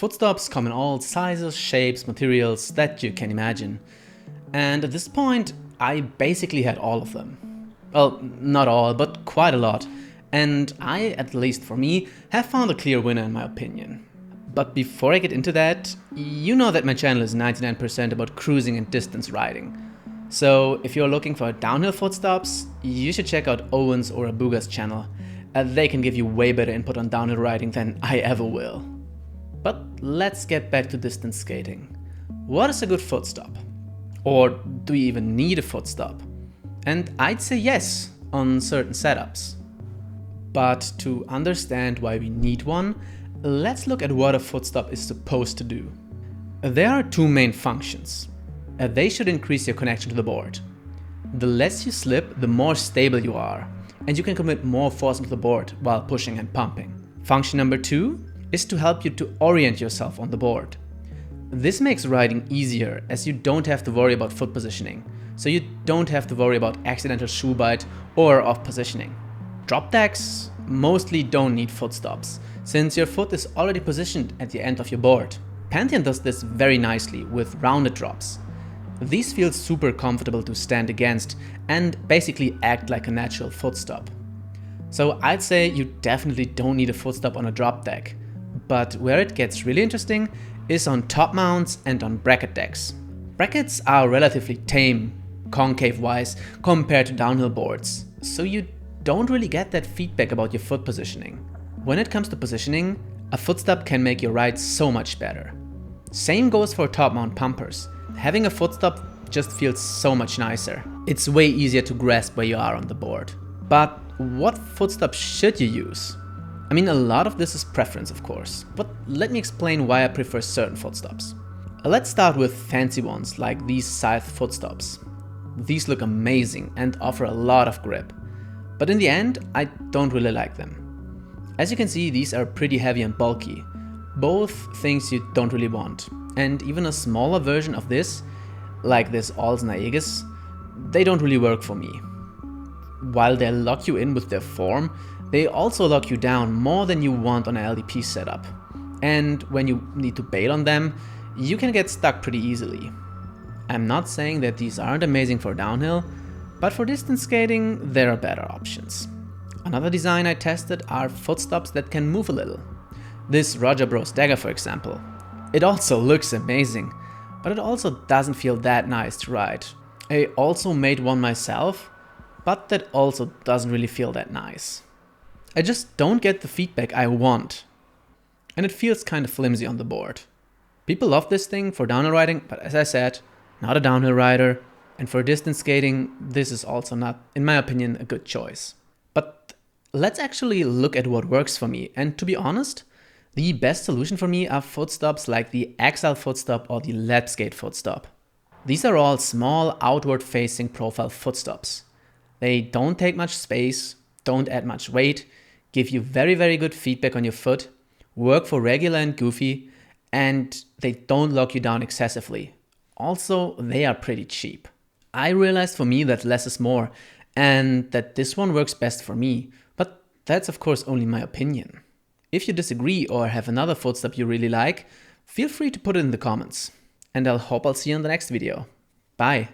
Footstops come in all sizes, shapes, materials that you can imagine. And at this point, I basically had all of them. Well, not all, but quite a lot. And I, at least for me, have found a clear winner in my opinion. But before I get into that, you know that my channel is 99% about cruising and distance riding. So if you're looking for downhill footstops, you should check out Owen's or Abuga's channel. They can give you way better input on downhill riding than I ever will. But let's get back to distance skating. What is a good footstop? Or do you even need a footstop? And I'd say yes, on certain setups. But to understand why we need one, let's look at what a footstop is supposed to do. There are two main functions. They should increase your connection to the board. The less you slip, the more stable you are, and you can commit more force into the board while pushing and pumping. Function number two is to help you to orient yourself on the board. This makes riding easier as you don't have to worry about foot positioning, so you don't have to worry about accidental shoe bite or off positioning. Drop decks mostly don't need footstops, since your foot is already positioned at the end of your board. Pantheon does this very nicely with rounded drops. These feel super comfortable to stand against and basically act like a natural footstop. So I'd say you definitely don't need a footstop on a drop deck, but where it gets really interesting is on top mounts and on bracket decks. Brackets are relatively tame, concave-wise, compared to downhill boards, so you don't really get that feedback about your foot positioning. When it comes to positioning, a footstop can make your ride so much better. Same goes for top mount pumpers. Having a footstop just feels so much nicer. It's way easier to grasp where you are on the board. But what footstop should you use? I mean, a lot of this is preference, of course, but let me explain why I prefer certain footstops. Let's start with fancy ones like these scythe footstops. These look amazing and offer a lot of grip, but in the end, I don't really like them. As you can see, these are pretty heavy and bulky, both things you don't really want. And even a smaller version of this, like this Olsen Aegis, they don't really work for me. While they lock you in with their form, they also lock you down more than you want on an LDP setup. And when you need to bail on them, you can get stuck pretty easily. I'm not saying that these aren't amazing for downhill, but for distance skating, there are better options. Another design I tested are footstops that can move a little. This Roger Bros Dagger, for example. It also looks amazing, but it also doesn't feel that nice to ride. I also made one myself, but that also doesn't really feel that nice. I just don't get the feedback I want, and it feels kind of flimsy on the board. People love this thing for downhill riding, but as I said, not a downhill rider, and for distance skating, this is also not, in my opinion, a good choice. But let's actually look at what works for me, and to be honest, the best solution for me are footstops like the Exile footstop or the Lapskate footstop. These are all small outward-facing profile footstops. They don't take much space, don't add much weight, give you very good feedback on your foot, work for regular and goofy, and they don't lock you down excessively. Also, they are pretty cheap. I realized for me that less is more, and that this one works best for me, but that's of course only my opinion. If you disagree or have another footstop you really like, feel free to put it in the comments. And I'll see you in the next video. Bye!